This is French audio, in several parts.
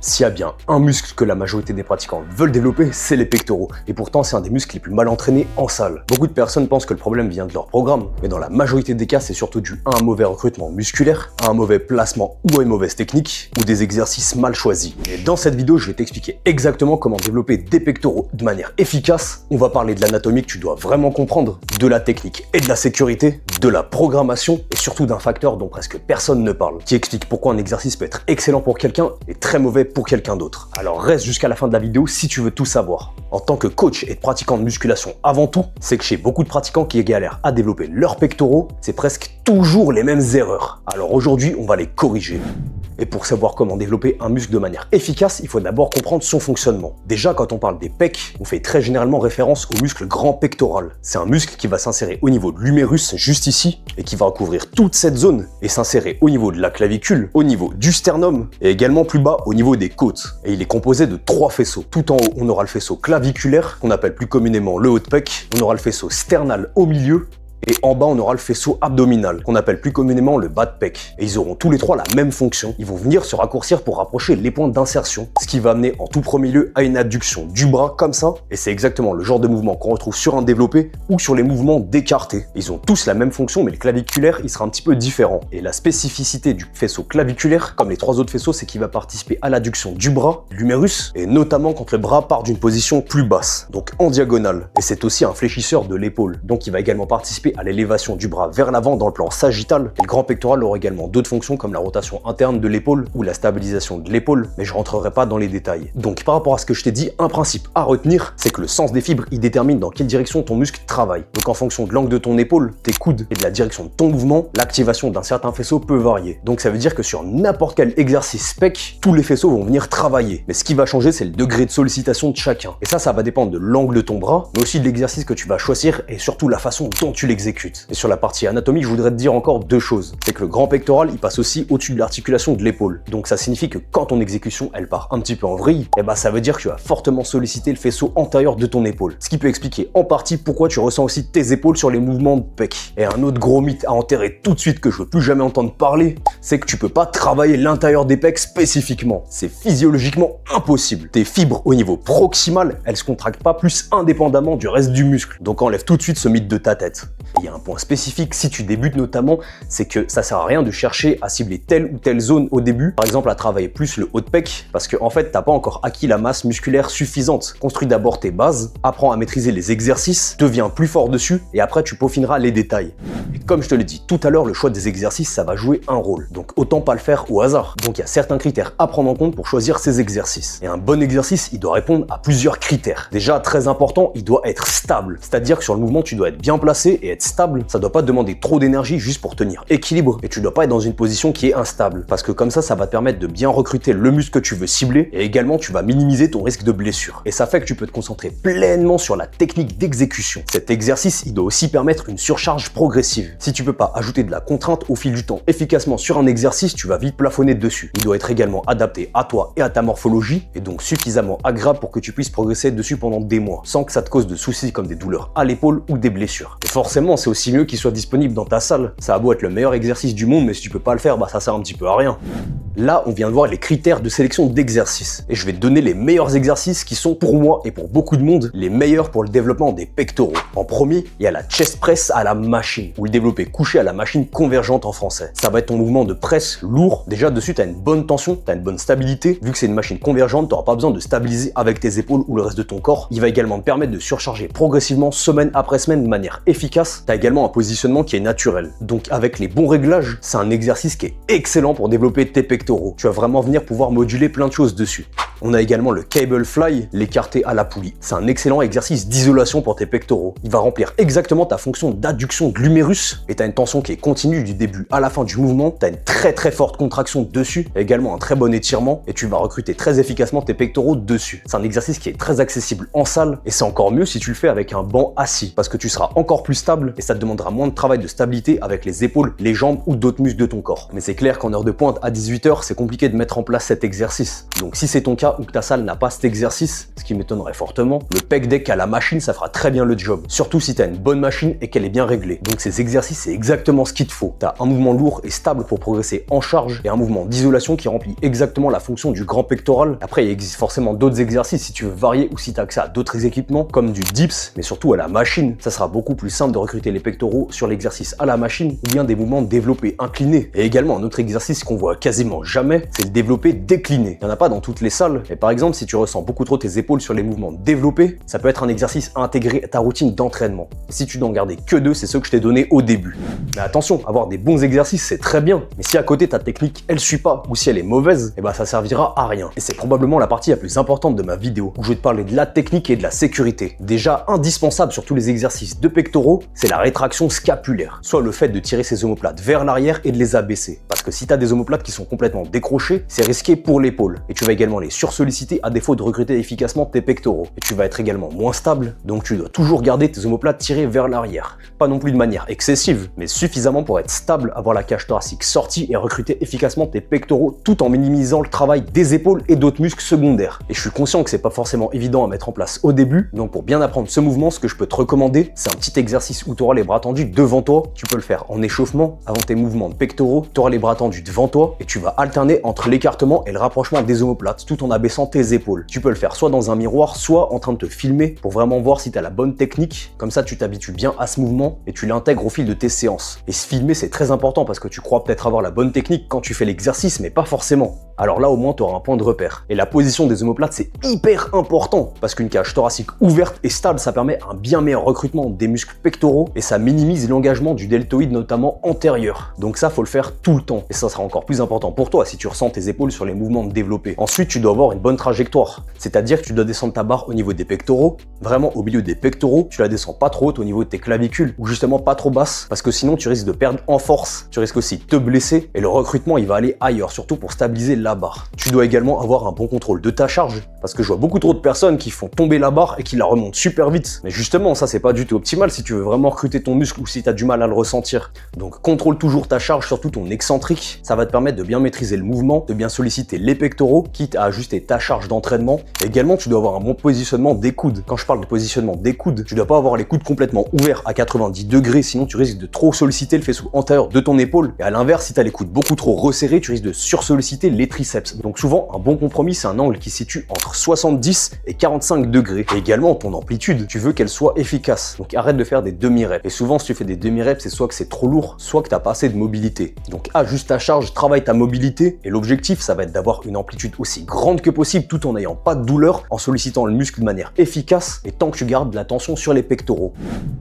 S'il y a bien un muscle que la majorité des pratiquants veulent développer, c'est les pectoraux. Et pourtant, c'est un des muscles les plus mal entraînés en salle. Beaucoup de personnes pensent que le problème vient de leur programme, mais dans la majorité des cas, c'est surtout dû à un mauvais recrutement musculaire, à un mauvais placement ou à une mauvaise technique, ou des exercices mal choisis. Et dans cette vidéo, je vais t'expliquer exactement comment développer des pectoraux de manière efficace. On va parler de l'anatomie que tu dois vraiment comprendre, de la technique et de la sécurité, de la programmation et surtout d'un facteur dont presque personne ne parle, qui explique pourquoi un exercice peut être excellent pour quelqu'un et très mauvais pour quelqu'un d'autre. Alors reste jusqu'à la fin de la vidéo si tu veux tout savoir. En tant que coach et pratiquant de musculation avant tout, c'est que chez beaucoup de pratiquants qui galèrent à développer leurs pectoraux, c'est presque toujours les mêmes erreurs. Alors aujourd'hui, on va les corriger. Et pour savoir comment développer un muscle de manière efficace, il faut d'abord comprendre son fonctionnement. Déjà, quand on parle des pecs, on fait très généralement référence au muscle grand pectoral. C'est un muscle qui va s'insérer au niveau de l'humérus, juste ici, et qui va recouvrir toute cette zone, et s'insérer au niveau de la clavicule, au niveau du sternum, et également plus bas au niveau des côtes. Et il est composé de 3 faisceaux. Tout en haut, on aura le faisceau claviculaire, qu'on appelle plus communément le haut de pec. On aura le faisceau sternal au milieu, et en bas, on aura le faisceau abdominal, qu'on appelle plus communément le bas de pec. Et ils auront tous les trois la même fonction. Ils vont venir se raccourcir pour rapprocher les points d'insertion, ce qui va amener en tout premier lieu à une adduction du bras comme ça. Et c'est exactement le genre de mouvement qu'on retrouve sur un développé ou sur les mouvements d'écarté. Ils ont tous la même fonction, mais le claviculaire, il sera un petit peu différent. Et la spécificité du faisceau claviculaire, comme les 3 autres faisceaux, c'est qu'il va participer à l'adduction du bras, l'humérus, et notamment quand le bras part d'une position plus basse, donc en diagonale. Et c'est aussi un fléchisseur de l'épaule, donc il va également participer à l'élévation du bras vers l'avant dans le plan sagittal. Et le grand pectoral aura également d'autres fonctions comme la rotation interne de l'épaule ou la stabilisation de l'épaule, mais je rentrerai pas dans les détails. Donc par rapport à ce que je t'ai dit, un principe à retenir, c'est que le sens des fibres, il détermine dans quelle direction ton muscle travaille. Donc en fonction de l'angle de ton épaule, tes coudes et de la direction de ton mouvement, l'activation d'un certain faisceau peut varier. Donc ça veut dire que sur n'importe quel exercice pec, tous les faisceaux vont venir travailler. Mais ce qui va changer, c'est le degré de sollicitation de chacun. Et ça va dépendre de l'angle de ton bras, mais aussi de l'exercice que tu vas choisir et surtout la façon dont tu l'exécutes. Et sur la partie anatomie, je voudrais te dire encore 2 choses. C'est que le grand pectoral, il passe aussi au-dessus de l'articulation de l'épaule. Donc ça signifie que quand ton exécution, elle part un petit peu en vrille, et ça veut dire que tu vas fortement solliciter le faisceau antérieur de ton épaule. Ce qui peut expliquer en partie pourquoi tu ressens aussi tes épaules sur les mouvements de pec. Et un autre gros mythe à enterrer tout de suite que je veux plus jamais entendre parler, c'est que tu peux pas travailler l'intérieur des pecs spécifiquement. C'est physiologiquement impossible. Tes fibres au niveau proximal, elles se contractent pas plus indépendamment du reste du muscle. Donc enlève tout de suite ce mythe de ta tête. Il y a un point spécifique si tu débutes notamment, c'est que ça sert à rien de chercher à cibler telle ou telle zone au début, par exemple à travailler plus le haut de pec, parce que en fait t'as pas encore acquis la masse musculaire suffisante. Construis d'abord tes bases, apprends à maîtriser les exercices, deviens plus fort dessus et après tu peaufineras les détails. Et comme je te l'ai dit tout à l'heure, le choix des exercices ça va jouer un rôle, donc autant pas le faire au hasard. Donc il y a certains critères à prendre en compte pour choisir ces exercices. Et un bon exercice, il doit répondre à plusieurs critères. Déjà très important, il doit être stable, c'est-à-dire que sur le mouvement tu dois être bien placé et être stable. Ça doit pas te demander trop d'énergie juste pour tenir équilibre et tu dois pas être dans une position qui est instable parce que comme ça va te permettre de bien recruter le muscle que tu veux cibler et également tu vas minimiser ton risque de blessure. Et ça fait que tu peux te concentrer pleinement sur la technique d'exécution. Cet exercice, il doit aussi permettre une surcharge progressive. Si tu peux pas ajouter de la contrainte au fil du temps efficacement sur un exercice, tu vas vite plafonner dessus. Il doit être également adapté à toi et à ta morphologie et donc suffisamment agréable pour que tu puisses progresser dessus pendant des mois sans que ça te cause de soucis comme des douleurs à l'épaule ou des blessures. Et forcément, c'est aussi mieux qu'il soit disponible dans ta salle. Ça a beau être le meilleur exercice du monde, mais si tu peux pas le faire, ça sert un petit peu à rien. Là, on vient de voir les critères de sélection d'exercices. Et je vais te donner les meilleurs exercices qui sont pour moi et pour beaucoup de monde les meilleurs pour le développement des pectoraux. En premier, il y a la chest press à la machine, ou le développé couché à la machine convergente en français. Ça va être ton mouvement de presse lourd. Déjà dessus, tu as une bonne tension, tu as une bonne stabilité. Vu que c'est une machine convergente, tu n'auras pas besoin de stabiliser avec tes épaules ou le reste de ton corps. Il va également te permettre de surcharger progressivement semaine après semaine de manière efficace. Tu as également un positionnement qui est naturel. Donc avec les bons réglages, c'est un exercice qui est excellent pour développer tes pectoraux. Tu vas vraiment venir pouvoir moduler plein de choses dessus. On a également le cable fly, l'écarté à la poulie. C'est un excellent exercice d'isolation pour tes pectoraux. Il va remplir exactement ta fonction d'adduction de l'humérus et tu as une tension qui est continue du début à la fin du mouvement. Tu as une très forte contraction dessus, également un très bon étirement et tu vas recruter très efficacement tes pectoraux dessus. C'est un exercice qui est très accessible en salle et c'est encore mieux si tu le fais avec un banc assis parce que tu seras encore plus stable et ça te demandera moins de travail de stabilité avec les épaules, les jambes ou d'autres muscles de ton corps. Mais c'est clair qu'en heure de pointe à 18h, c'est compliqué de mettre en place cet exercice. Donc si c'est ton cas, cas où ta salle n'a pas cet exercice, ce qui m'étonnerait fortement, le pec deck à la machine, ça fera très bien le job. Surtout si tu as une bonne machine et qu'elle est bien réglée. Donc ces exercices, c'est exactement ce qu'il te faut. Tu as un mouvement lourd et stable pour progresser en charge et un mouvement d'isolation qui remplit exactement la fonction du grand pectoral. Après, il existe forcément d'autres exercices si tu veux varier ou si tu as accès à d'autres équipements comme du dips, mais surtout à la machine. Ça sera beaucoup plus simple de recruter les pectoraux sur l'exercice à la machine ou bien des mouvements développés inclinés. Et également un autre exercice qu'on voit quasiment jamais, c'est le développé décliné. Il n'y en a pas dans toutes les salles, mais par exemple, si tu ressens beaucoup trop tes épaules sur les mouvements développés, ça peut être un exercice à intégrer à ta routine d'entraînement. Et si tu n'en gardais que deux, c'est ceux que je t'ai donné au début. Mais attention, avoir des bons exercices, c'est très bien. Mais si à côté ta technique, elle suit pas, ou si elle est mauvaise, eh ben ça servira à rien. Et c'est probablement la partie la plus importante de ma vidéo, où je vais te parler de la technique et de la sécurité. Déjà indispensable sur tous les exercices de pectoraux, c'est la rétraction scapulaire. Soit le fait de tirer ses omoplates vers l'arrière et de les abaisser. Parce que si tu as des omoplates qui sont complètement décrochées, c'est risqué pour l'épaule. Et tu vas également les sursolliciter à défaut de recruter efficacement tes pectoraux. Et tu vas être également moins stable, donc tu dois toujours garder tes omoplates tirées vers l'arrière. Pas non plus de manière excessive, mais suffisamment pour être stable, avoir la cage thoracique sortie et recruter efficacement tes pectoraux tout en minimisant le travail des épaules et d'autres muscles secondaires. Et je suis conscient que c'est pas forcément évident à mettre en place au début, donc pour bien apprendre ce mouvement, ce que je peux te recommander, c'est un petit exercice où tu auras les bras tendus devant toi. Tu peux le faire en échauffement, avant tes mouvements de pectoraux, tu auras les bras tendus devant toi et tu vas alterner entre l'écartement et le rapprochement des omoplates tout en abaissant tes épaules. Tu peux le faire soit dans un miroir, soit en train de te filmer pour vraiment voir si tu as la bonne technique. Comme ça, tu t'habitues bien à ce mouvement et tu l'intègres au fil de tes séances. Et se filmer, c'est très important parce que tu crois peut-être avoir la bonne technique quand tu fais l'exercice, mais pas forcément. Alors là, au moins, tu auras un point de repère. Et la position des omoplates, c'est hyper important parce qu'une cage thoracique ouverte et stable, ça permet un bien meilleur recrutement des muscles pectoraux et ça minimise l'engagement du deltoïde, notamment antérieur. Donc ça, faut le faire tout le temps. Et ça sera encore plus important pour toi si tu ressens tes épaules sur les mouvements développés. Ensuite, tu dois avoir une bonne trajectoire. C'est-à-dire que tu dois descendre ta barre au niveau des pectoraux, vraiment au milieu des pectoraux. Tu la descends pas trop haute au niveau de tes clavicules ou justement pas trop basse parce que sinon, tu risques de perdre en force. Tu risques aussi de te blesser et le recrutement, il va aller ailleurs, surtout pour stabiliser la barre. Tu dois également avoir un bon contrôle de ta charge parce que je vois beaucoup trop de personnes qui font tomber la barre et qui la remontent super vite. Mais justement, ça, c'est pas du tout optimal si tu veux vraiment recruter ton muscle ou si tu as du mal à le ressentir. Donc, contrôle toujours ta charge, surtout ton excentrique. Ça va te permettre de bien maîtriser le mouvement, de bien solliciter les pectoraux, quitte à ajuster ta charge d'entraînement. Également, tu dois avoir un bon positionnement des coudes. Quand je parle de positionnement des coudes, tu dois pas avoir les coudes complètement ouverts à 90 degrés, sinon tu risques de trop solliciter le faisceau antérieur de ton épaule. Et à l'inverse, si tu as les coudes beaucoup trop resserrés, tu risques de sursolliciter les triceps. Donc souvent, un bon compromis, c'est un angle qui se situe entre 70 et 45 degrés. Et également, ton amplitude, tu veux qu'elle soit efficace. Donc arrête de faire des demi-reps. Et souvent, si tu fais des demi-reps, c'est soit que c'est trop lourd, soit que tu n'as pas assez de mobilité. Donc ajuste ta charge, travaille ta mobilité. Et l'objectif, ça va être d'avoir une amplitude aussi grande que possible tout en n'ayant pas de douleur, en sollicitant le muscle de manière efficace et tant que tu gardes la tension sur les pectoraux.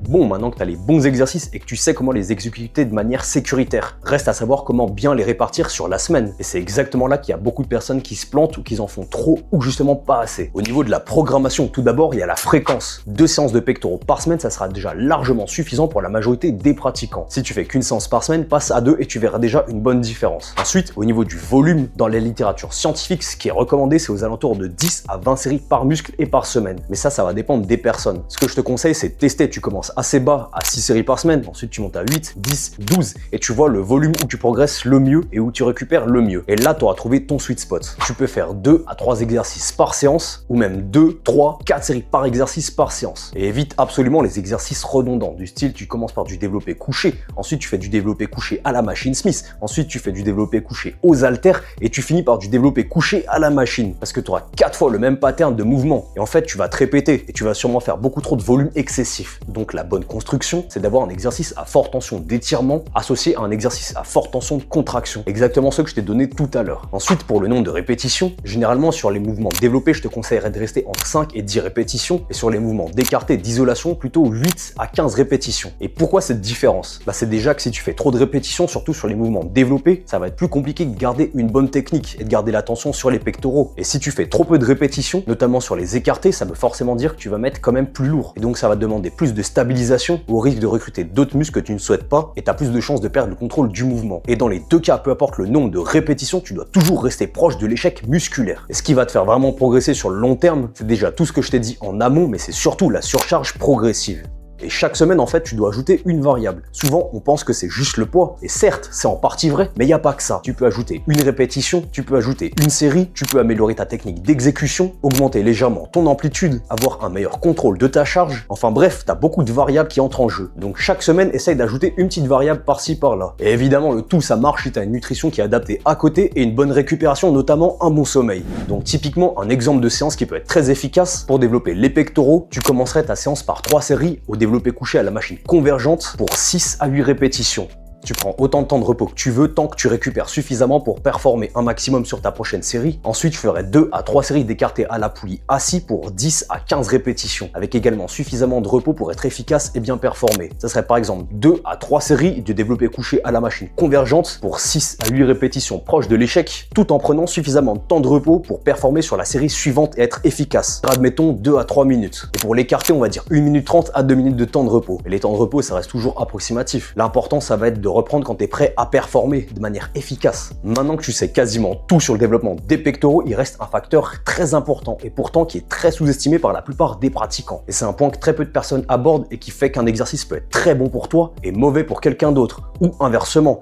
Bon, maintenant que tu as les bons exercices et que tu sais comment les exécuter de manière sécuritaire, reste à savoir comment bien les répartir sur la semaine. Et c'est exactement là qu'il y a beaucoup de personnes qui se plantent ou qui en font trop ou justement pas assez. Au niveau de la programmation, tout d'abord, il y a la fréquence. 2 séances de pectoraux par semaine, ça sera déjà largement suffisant pour la majorité des pratiquants. Si tu fais qu'une séance par semaine, passe à 2 et tu verras déjà une bonne différence. Ensuite, au niveau du volume, dans la littérature scientifique, ce qui est recommandé, c'est aux alentours de 10 à 20 séries par muscle et par semaine. Mais ça va dépendre des personnes. Ce que je te conseille, c'est de tester. Tu commences assez bas à 6 séries par semaine, ensuite tu montes à 8, 10, 12 et tu vois le volume où tu progresses le mieux et où tu récupères le mieux. Et là, tu auras trouvé ton sweet spot. Tu peux faire 2 à 3 exercices par séance ou même 2, 3, 4 séries par exercice par séance. Et évite absolument les exercices redondants du style tu commences par du développé couché, ensuite tu fais du développé couché à la machine Smith, ensuite tu fais du développé couché aux haltères et tu finis par du développé couché à la machine parce que tu auras 4 fois le même pattern de mouvement et en fait tu vas te répéter et tu vas sûrement faire beaucoup trop de volume excessif. Donc la bonne construction, c'est d'avoir un exercice à forte tension d'étirement associé à un exercice à forte tension de contraction. Exactement ce que je t'ai donné tout à l'heure. Ensuite, pour le nombre de répétitions, généralement sur les mouvements développés, je te conseillerais de rester entre 5 et 10 répétitions et sur les mouvements d'écarté d'isolation, plutôt 8 à 15 répétitions. Et pourquoi cette différence? C'est déjà que si tu fais trop de répétitions, surtout sur les mouvements développés, ça va être plus compliqué de garder une bonne technique et de garder la tension sur les pectoraux. Et si tu fais trop peu de répétitions, notamment sur les écartés, ça veut forcément dire que tu vas mettre quand même plus lourd. Et donc ça va te demander plus de stabilisation au risque de recruter d'autres muscles que tu ne souhaites pas et tu as plus de chances de perdre le contrôle du mouvement. Et dans les deux cas, peu importe le nombre de répétitions, tu dois toujours rester proche de l'échec musculaire. Et ce qui va te faire vraiment progresser sur le long terme, c'est déjà tout ce que je t'ai dit en amont, mais c'est surtout la surcharge progressive. Et chaque semaine, en fait, tu dois ajouter une variable. Souvent, on pense que c'est juste le poids, et certes, c'est en partie vrai, mais il n'y a pas que ça. Tu peux ajouter une répétition, tu peux ajouter une série, tu peux améliorer ta technique d'exécution, augmenter légèrement ton amplitude, avoir un meilleur contrôle de ta charge. Enfin bref, tu as beaucoup de variables qui entrent en jeu. Donc chaque semaine, essaye d'ajouter une petite variable par-ci par-là. Et évidemment, le tout, ça marche si tu as une nutrition qui est adaptée à côté et une bonne récupération, notamment un bon sommeil. Donc typiquement, un exemple de séance qui peut être très efficace pour développer les pectoraux, tu commencerais ta séance par 3 séries au développé couché à la machine convergente pour 6 à 8 répétitions. Tu prends autant de temps de repos que tu veux tant que tu récupères suffisamment pour performer un maximum sur ta prochaine série. Ensuite, je ferai 2 à 3 séries d'écarté à la poulie assis pour 10 à 15 répétitions, avec également suffisamment de repos pour être efficace et bien performer. Ça serait par exemple 2 à 3 séries de développé couché à la machine convergente pour 6 à 8 répétitions proches de l'échec, tout en prenant suffisamment de temps de repos pour performer sur la série suivante et être efficace. Admettons 2 à 3 minutes. Et pour l'écarté, on va dire 1 minute 30 à 2 minutes de temps de repos. Et les temps de repos, ça reste toujours approximatif. L'important, ça va être de reprendre quand tu es prêt à performer de manière efficace. Maintenant que tu sais quasiment tout sur le développement des pectoraux, il reste un facteur très important et pourtant qui est très sous-estimé par la plupart des pratiquants. Et c'est un point que très peu de personnes abordent et qui fait qu'un exercice peut être très bon pour toi et mauvais pour quelqu'un d'autre, ou inversement.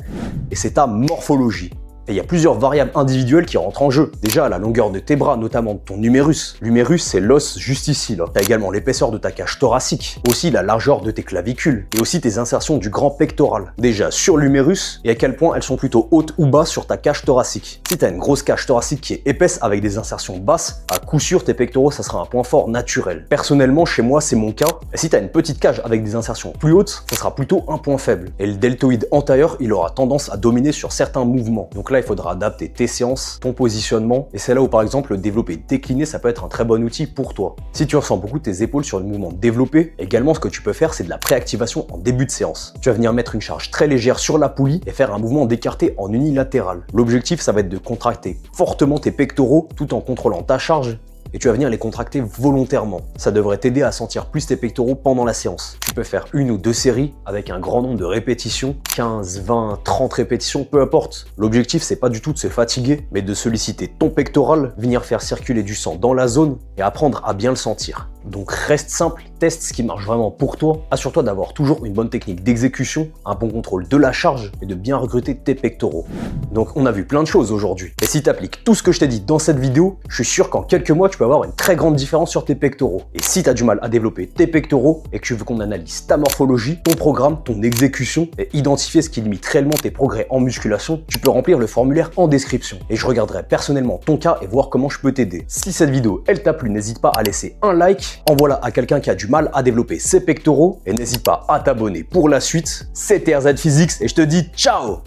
Et c'est ta morphologie. Et il y a plusieurs variables individuelles qui rentrent en jeu. Déjà, la longueur de tes bras, notamment de ton humérus. L'humérus, c'est l'os juste ici, là. T'as également l'épaisseur de ta cage thoracique, aussi la largeur de tes clavicules, et aussi tes insertions du grand pectoral. Déjà, sur l'humérus, et à quel point elles sont plutôt hautes ou basses sur ta cage thoracique. Si t'as une grosse cage thoracique qui est épaisse avec des insertions basses, à coup sûr, tes pectoraux, ça sera un point fort naturel. Personnellement, chez moi, c'est mon cas. Et si t'as une petite cage avec des insertions plus hautes, ça sera plutôt un point faible. Et le deltoïde antérieur, il aura tendance à dominer sur certains mouvements. Donc là, il faudra adapter tes séances, ton positionnement, et c'est là où par exemple le développé décliné, ça peut être un très bon outil pour toi. Si tu ressens beaucoup tes épaules sur le mouvement développé, également ce que tu peux faire, c'est de la préactivation en début de séance. Tu vas venir mettre une charge très légère sur la poulie et faire un mouvement d'écarté en unilatéral. L'objectif, ça va être de contracter fortement tes pectoraux tout en contrôlant ta charge, et tu vas venir les contracter volontairement. Ça devrait t'aider à sentir plus tes pectoraux pendant la séance. Tu peux faire 1 ou 2 séries avec un grand nombre de répétitions, 15, 20, 30 répétitions, peu importe. L'objectif, c'est pas du tout de se fatiguer, mais de solliciter ton pectoral, venir faire circuler du sang dans la zone et apprendre à bien le sentir. Donc reste simple, teste ce qui marche vraiment pour toi, assure-toi d'avoir toujours une bonne technique d'exécution, un bon contrôle de la charge et de bien recruter tes pectoraux. Donc on a vu plein de choses aujourd'hui. Et si tu appliques tout ce que je t'ai dit dans cette vidéo, je suis sûr qu'en quelques mois, tu peux avoir une très grande différence sur tes pectoraux. Et si tu as du mal à développer tes pectoraux et que tu veux qu'on analyse ta morphologie, ton programme, ton exécution et identifier ce qui limite réellement tes progrès en musculation, tu peux remplir le formulaire en description. Et je regarderai personnellement ton cas et voir comment je peux t'aider. Si cette vidéo, elle t'a plu, n'hésite pas à laisser un like, envoie-la à quelqu'un qui a du mal à développer ses pectoraux et n'hésite pas à t'abonner pour la suite. C'était RZ Physics et je te dis ciao!